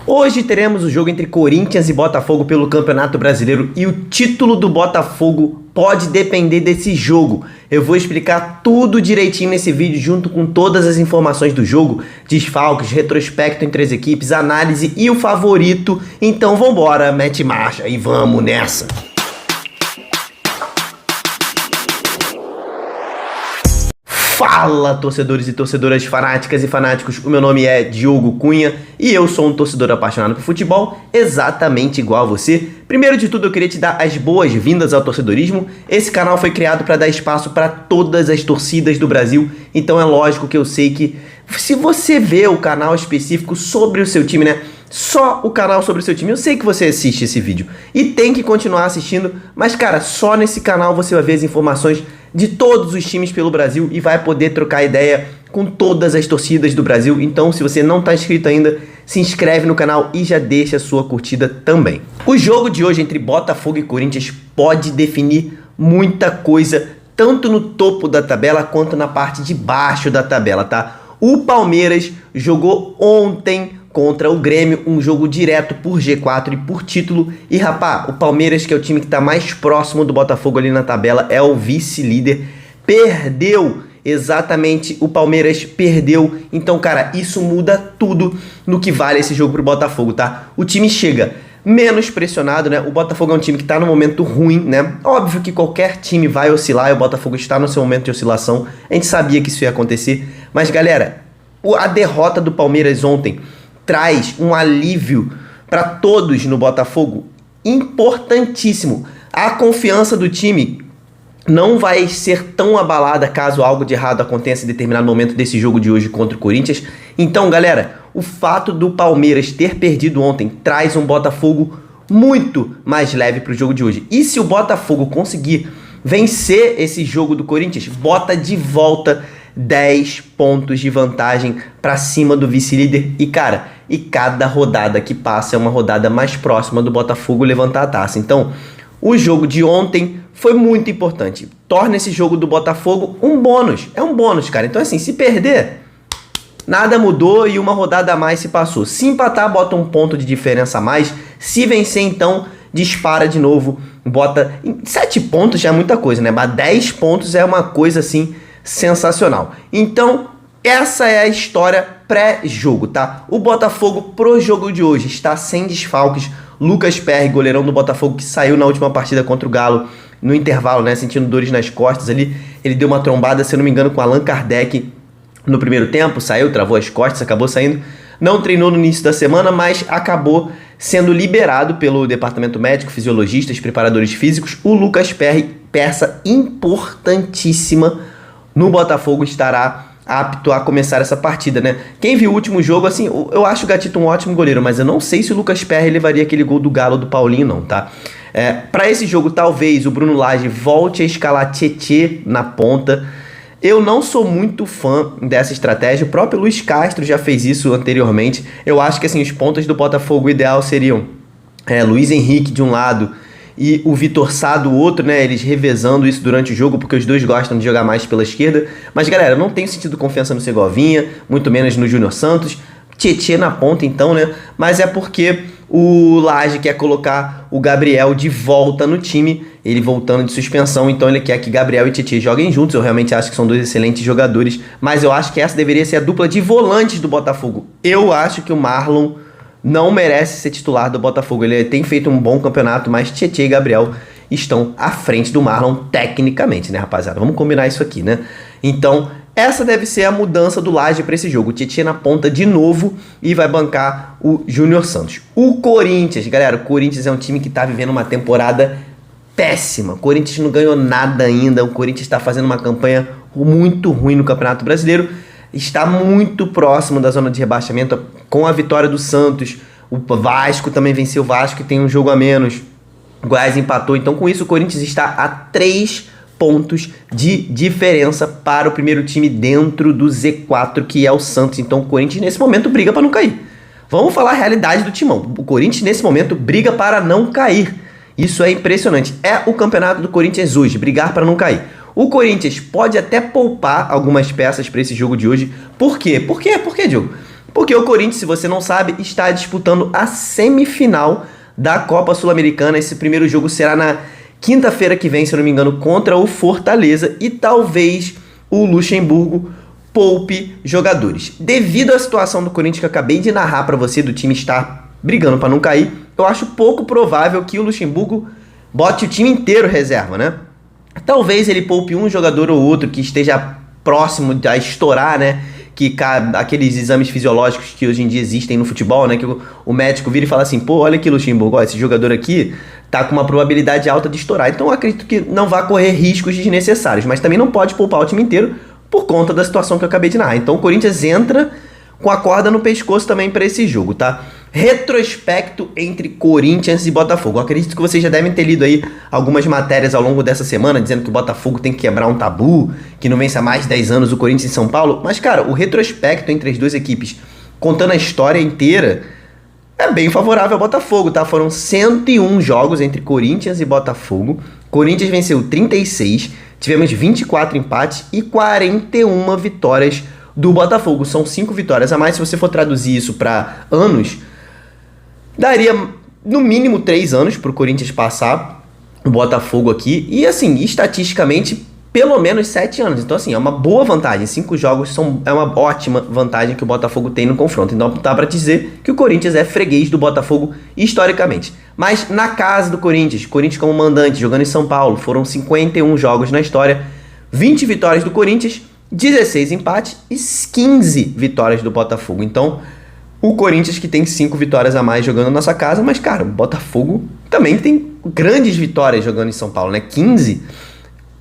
Hoje teremos o jogo entre Corinthians e Botafogo pelo Campeonato Brasileiro e o título do Botafogo pode depender desse jogo. Eu vou explicar tudo direitinho nesse vídeo junto com todas as informações do jogo, desfalques, retrospecto entre as equipes, análise e o favorito. Então vambora, mete marcha e vamos nessa! Fala, torcedores e torcedoras fanáticas e fanáticos, o meu nome é Diogo Cunha e eu sou um torcedor apaixonado por futebol, exatamente igual a você. Primeiro de tudo eu queria te dar as boas-vindas ao torcedorismo. Esse canal foi criado para dar espaço para todas as torcidas do Brasil, então é lógico que eu sei que se você vê o canal específico sobre o seu time, né? Só o canal sobre o seu time, eu sei que você assiste esse vídeo e tem que continuar assistindo, mas cara, só nesse canal você vai ver as informações de todos os times pelo Brasil e vai poder trocar ideia com todas as torcidas do Brasil. Então, se você não está inscrito ainda, se inscreve no canal e já deixa a sua curtida também. O jogo de hoje entre Botafogo e Corinthians pode definir muita coisa, tanto no topo da tabela quanto na parte de baixo da tabela, tá? O Palmeiras jogou ontem contra o Grêmio, um jogo direto por G4 e por título. E rapá, o Palmeiras, que é o time que está mais próximo do Botafogo ali na tabela, é o vice-líder, perdeu. Exatamente, o Palmeiras perdeu. Então, cara, isso muda tudo no que vale esse jogo pro Botafogo, tá? O time chega menos pressionado, né? O Botafogo é um time que tá no momento ruim, né? Óbvio que qualquer time vai oscilar e o Botafogo está no seu momento de oscilação. A gente sabia que isso ia acontecer. Mas, galera, a derrota do Palmeiras ontem traz um alívio para todos no Botafogo importantíssimo. A confiança do time não vai ser tão abalada caso algo de errado aconteça em determinado momento desse jogo de hoje contra o Corinthians. Então, galera, o fato do Palmeiras ter perdido ontem traz um Botafogo muito mais leve para o jogo de hoje. E se o Botafogo conseguir vencer esse jogo do Corinthians, bota de volta 10 pontos de vantagem para cima do vice-líder. E cara, e cada rodada que passa é uma rodada mais próxima do Botafogo levantar a taça. Então, o jogo de ontem foi muito importante. Torna esse jogo do Botafogo um bônus. É um bônus, cara. Então assim, se perder, nada mudou e uma rodada a mais se passou. Se empatar, bota um ponto de diferença a mais. Se vencer, então, dispara de novo. Bota 7 pontos já é muita coisa, né? Mas 10 pontos é uma coisa assim sensacional. Então, essa é a história pré-jogo, tá? O Botafogo pro jogo de hoje está sem desfalques. Lucas Perry, goleirão do Botafogo, que saiu na última partida contra o Galo, no intervalo, né? Sentindo dores nas costas ali. Ele deu uma trombada, se eu não me engano, com Allan Kardec no primeiro tempo. Saiu, travou as costas, acabou saindo. Não treinou no início da semana, mas acabou sendo liberado pelo departamento médico, fisiologistas, preparadores físicos. O Lucas Perry, peça importantíssima no Botafogo, estará apto a começar essa partida, né? Quem viu o último jogo, assim, eu acho o Gatito um ótimo goleiro, mas eu não sei se o Lucas Perry levaria aquele gol do Galo do Paulinho, não, tá? Para esse jogo, talvez o Bruno Lage volte a escalar Tietê na ponta. Eu não sou muito fã dessa estratégia, o próprio Luiz Castro já fez isso anteriormente. Eu acho que, assim, os pontas do Botafogo ideal seriam Luiz Henrique de um lado e o Vitor Sá do outro, né? Eles revezando isso durante o jogo, porque os dois gostam de jogar mais pela esquerda. Mas, galera, eu não tenho sentido confiança no Segovinha, muito menos no Júnior Santos. Tietê na ponta, então, né? Mas é porque o Lage quer colocar o Gabriel de volta no time, ele voltando de suspensão, então ele quer que Gabriel e Tietê joguem juntos. Eu realmente acho que são dois excelentes jogadores, mas eu acho que essa deveria ser a dupla de volantes do Botafogo. Eu acho que o Marlon não merece ser titular do Botafogo. Ele tem feito um bom campeonato, mas Tietê e Gabriel estão à frente do Marlon tecnicamente, né, rapaziada? Vamos combinar isso aqui, né? Então, essa deve ser a mudança do Lage para esse jogo. O Tietê na ponta de novo e vai bancar o Júnior Santos. O Corinthians, galera, o Corinthians é um time que está vivendo uma temporada péssima. O Corinthians não ganhou nada ainda. O Corinthians está fazendo uma campanha muito ruim no Campeonato Brasileiro. Está muito próximo da zona de rebaixamento com a vitória do Santos. O Vasco também venceu o Vasco, que tem um jogo a menos. O Goiás empatou. Então, com isso, o Corinthians está a 3 pontos de diferença para o primeiro time dentro do Z4, que é o Santos. Então, o Corinthians, nesse momento, briga para não cair. Vamos falar a realidade do timão. O Corinthians, nesse momento, briga para não cair. Isso é impressionante. É o campeonato do Corinthians hoje, brigar para não cair. O Corinthians pode até poupar algumas peças para esse jogo de hoje. Por quê? Por quê, Diogo? Porque o Corinthians, se você não sabe, está disputando a semifinal da Copa Sul-Americana. Esse primeiro jogo será na quinta-feira que vem, se eu não me engano, contra o Fortaleza, e talvez o Luxemburgo poupe jogadores. Devido à situação do Corinthians que eu acabei de narrar para você, do time estar brigando para não cair, eu acho pouco provável que o Luxemburgo bote o time inteiro reserva, né? Talvez ele poupe um jogador ou outro que esteja próximo a estourar, né? Que aqueles exames fisiológicos que hoje em dia existem no futebol, né? Que o médico vira e fala assim, pô, olha aqui, Luxemburgo, ó, esse jogador aqui tá com uma probabilidade alta de estourar. Então eu acredito que não vai correr riscos desnecessários, mas também não pode poupar o time inteiro por conta da situação que eu acabei de narrar. Então o Corinthians entra com a corda no pescoço também para esse jogo, tá? Retrospecto entre Corinthians e Botafogo. Eu acredito que vocês já devem ter lido aí algumas matérias ao longo dessa semana, dizendo que o Botafogo tem que quebrar um tabu, que não vence há mais de 10 anos o Corinthians em São Paulo. Mas, cara, o retrospecto entre as duas equipes, contando a história inteira, é bem favorável ao Botafogo, tá? Foram 101 jogos entre Corinthians e Botafogo. Corinthians venceu 36, tivemos 24 empates e 41 vitórias do Botafogo. São 5 vitórias a mais. Se você for traduzir isso para anos, daria no mínimo 3 anos para o Corinthians passar o Botafogo aqui. E assim, estatisticamente, pelo menos 7 anos. Então assim, é uma boa vantagem. 5 jogos é uma ótima vantagem que o Botafogo tem no confronto. Então dá para dizer que o Corinthians é freguês do Botafogo historicamente. Mas na casa do Corinthians como mandante, jogando em São Paulo, foram 51 jogos na história, 20 vitórias do Corinthians, 16 empates e 15 vitórias do Botafogo. Então, o Corinthians que tem 5 vitórias a mais jogando na sua casa, mas, cara, o Botafogo também tem grandes vitórias jogando em São Paulo, né? 15,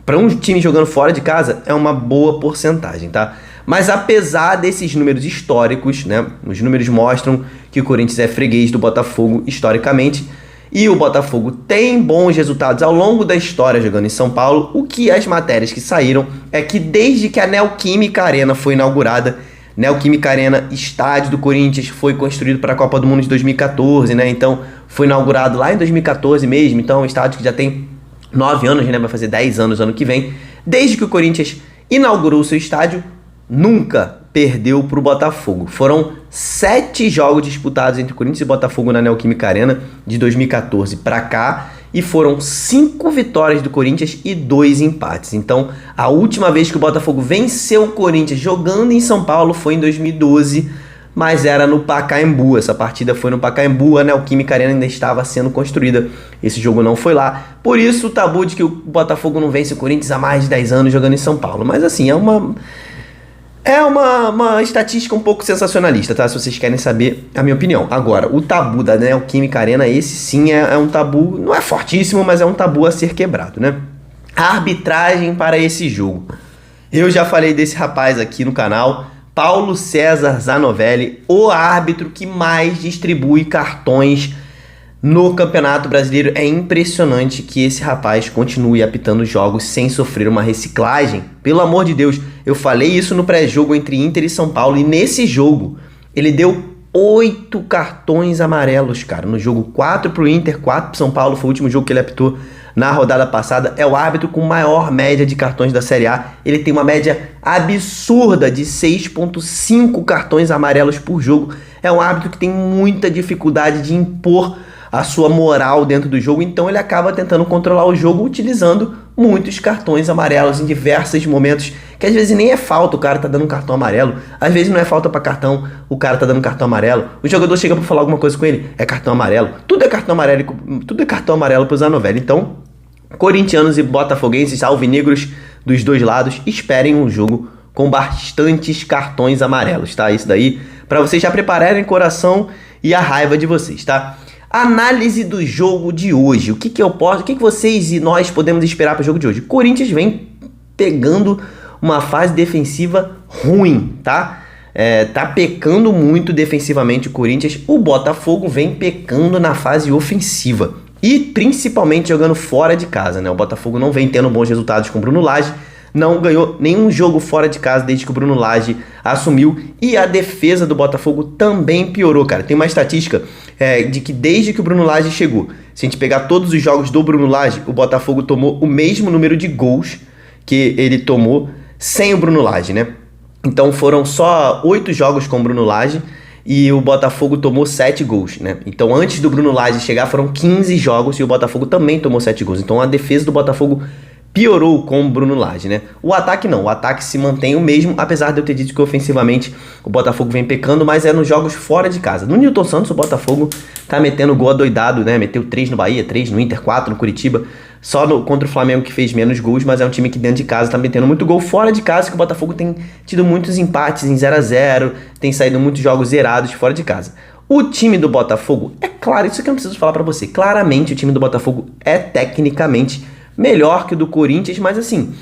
para um time jogando fora de casa, é uma boa porcentagem, tá? Mas apesar desses números históricos, né? Os números mostram que o Corinthians é freguês do Botafogo historicamente, e o Botafogo tem bons resultados ao longo da história jogando em São Paulo. O que as matérias que saíram é que desde que a Neoquímica Arena foi inaugurada, Neoquímica Arena, estádio do Corinthians, foi construído para a Copa do Mundo de 2014, né? Então foi inaugurado lá em 2014 mesmo, então é um estádio que já tem 9 anos, né? Vai fazer 10 anos ano que vem. Desde que o Corinthians inaugurou o seu estádio, nunca perdeu para o Botafogo. Foram 7 jogos disputados entre Corinthians e Botafogo na Neoquímica Arena de 2014 para cá, e foram 5 vitórias do Corinthians e 2 empates. Então, a última vez que o Botafogo venceu o Corinthians jogando em São Paulo foi em 2012, mas era no Pacaembu. Essa partida foi no Pacaembu, a Neoquímica Arena ainda estava sendo construída. Esse jogo não foi lá. Por isso, o tabu de que o Botafogo não vence o Corinthians há mais de 10 anos jogando em São Paulo. Mas assim, é uma estatística um pouco sensacionalista, tá? Se vocês querem saber a minha opinião. Agora, o tabu da Neoquímica Arena, esse sim é um tabu, não é fortíssimo, mas é um tabu a ser quebrado, né? A arbitragem para esse jogo. Eu já falei desse rapaz aqui no canal, Paulo César Zanovelli, o árbitro que mais distribui cartões no Campeonato Brasileiro. É impressionante que esse rapaz continue apitando jogos sem sofrer uma reciclagem. Pelo amor de Deus, eu falei isso no pré-jogo entre Inter e São Paulo, e nesse jogo ele deu 8 cartões amarelos, cara. No jogo 4 pro Inter, 4 pro São Paulo, foi o último jogo que ele apitou na rodada passada. É o árbitro com maior média de cartões da Série A. Ele tem uma média absurda de 6,5 cartões amarelos por jogo. É um árbitro que tem muita dificuldade de impor a sua moral dentro do jogo, então ele acaba tentando controlar o jogo utilizando muitos cartões amarelos em diversos momentos, que às vezes nem é falta, o cara tá dando um cartão amarelo, às vezes não é falta para cartão, o cara tá dando um cartão amarelo, o jogador chega para falar alguma coisa com ele, é cartão amarelo, tudo é cartão amarelo pro Zanovelli. Então, corintianos e botafoguenses, alvinegros dos dois lados, esperem um jogo com bastantes cartões amarelos, tá? Isso daí, para vocês já prepararem o coração e a raiva de vocês, tá? Análise do jogo de hoje. O que vocês e nós podemos esperar para o jogo de hoje? O Corinthians vem pegando uma fase defensiva ruim, tá? Tá pecando muito defensivamente o Corinthians. O Botafogo vem pecando na fase ofensiva e principalmente jogando fora de casa, né? O Botafogo não vem tendo bons resultados com o Bruno Lage. Não ganhou nenhum jogo fora de casa desde que o Bruno Lage assumiu. E a defesa do Botafogo também piorou, cara. Tem uma estatística de que desde que o Bruno Lage chegou, se a gente pegar todos os jogos do Bruno Lage, o Botafogo tomou o mesmo número de gols que ele tomou sem o Bruno Lage, né? Então foram só 8 jogos com o Bruno Lage. e o Botafogo tomou 7 gols, né? Então antes do Bruno Lage chegar foram 15 jogos e o Botafogo também tomou 7 gols. Então a defesa do Botafogo piorou com o Bruno Lage, né? O ataque não, o ataque se mantém o mesmo, apesar de eu ter dito que ofensivamente o Botafogo vem pecando, mas é nos jogos fora de casa. No Newton Santos o Botafogo tá metendo gol adoidado, né? Meteu 3 no Bahia, 3 no Inter, 4 no Curitiba, só contra o Flamengo que fez menos gols, mas é um time que dentro de casa tá metendo muito gol. Fora de casa que o Botafogo tem tido muitos empates em 0-0, tem saído muitos jogos zerados fora de casa. O time do Botafogo, é claro, isso que eu não preciso falar pra você, claramente o time do Botafogo é tecnicamente melhor que o do Corinthians, mas assim,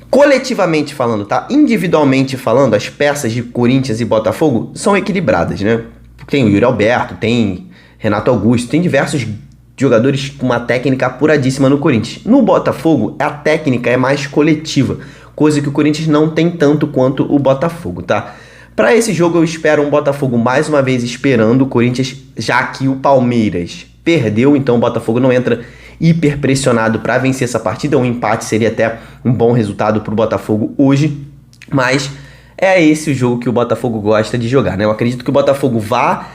coletivamente falando, tá? Individualmente falando, as peças de Corinthians e Botafogo são equilibradas, né? Tem o Yuri Alberto, tem Renato Augusto, tem diversos jogadores com uma técnica apuradíssima no Corinthians. No Botafogo, a técnica é mais coletiva, coisa que o Corinthians não tem tanto quanto o Botafogo, tá? Para esse jogo eu espero um Botafogo mais uma vez esperando o Corinthians, já que o Palmeiras perdeu, então o Botafogo não entra hiper pressionado para vencer essa partida. Um empate seria até um bom resultado para o Botafogo hoje, mas é esse o jogo que o Botafogo gosta de jogar, né? Eu acredito que o Botafogo vá.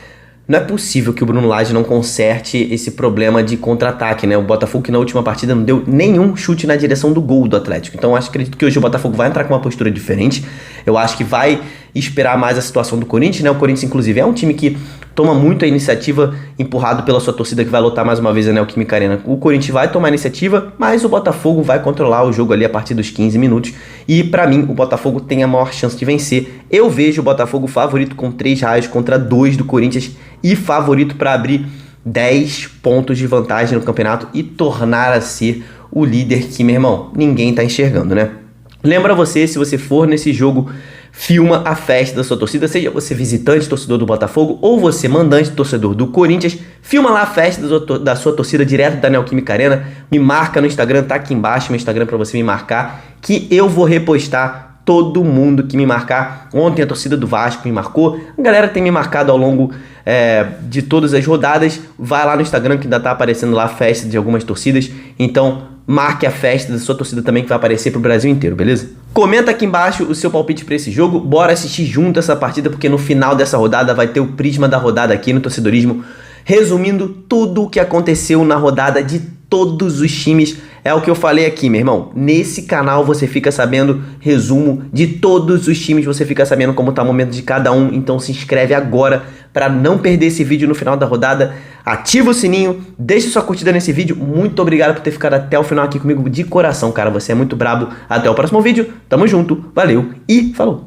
Não é possível que o Bruno Lage não conserte esse problema de contra-ataque, né? O Botafogo que na última partida não deu nenhum chute na direção do gol do Atlético. Então eu acredito que hoje o Botafogo vai entrar com uma postura diferente. Eu acho que vai esperar mais a situação do Corinthians, né? O Corinthians, inclusive, é um time que toma muito a iniciativa, empurrado pela sua torcida que vai lotar mais uma vez a Neoquímica Arena. O Corinthians vai tomar a iniciativa, mas o Botafogo vai controlar o jogo ali a partir dos 15 minutos. E pra mim, o Botafogo tem a maior chance de vencer. Eu vejo o Botafogo favorito com 3 raios contra 2 do Corinthians e favorito para abrir 10 pontos de vantagem no campeonato e tornar a ser o líder que, meu irmão, ninguém tá enxergando, né? Lembra você, se você for nesse jogo, filma a festa da sua torcida, seja você visitante, torcedor do Botafogo, ou você mandante, torcedor do Corinthians, filma lá a festa da sua torcida direto da Neoquímica Arena, me marca no Instagram, tá aqui embaixo meu Instagram para você me marcar, que eu vou repostar todo mundo que me marcar. Ontem a torcida do Vasco me marcou, a galera tem me marcado ao longo de todas as rodadas. Vai lá no Instagram que ainda tá aparecendo lá a festa de algumas torcidas, então marque a festa da sua torcida também, que vai aparecer pro Brasil inteiro, beleza? Comenta aqui embaixo o seu palpite para esse jogo, bora assistir junto essa partida, porque no final dessa rodada vai ter o prisma da rodada aqui no Torcedorismo, resumindo tudo o que aconteceu na rodada de todos os times. É o que eu falei aqui, meu irmão. Nesse canal você fica sabendo resumo de todos os times, você fica sabendo como tá o momento de cada um. Então se inscreve agora para não perder esse vídeo no final da rodada. Ativa o sininho, deixa sua curtida nesse vídeo. Muito obrigado por ter ficado até o final aqui comigo de coração, cara. Você é muito brabo. Até o próximo vídeo. Tamo junto. Valeu e falou.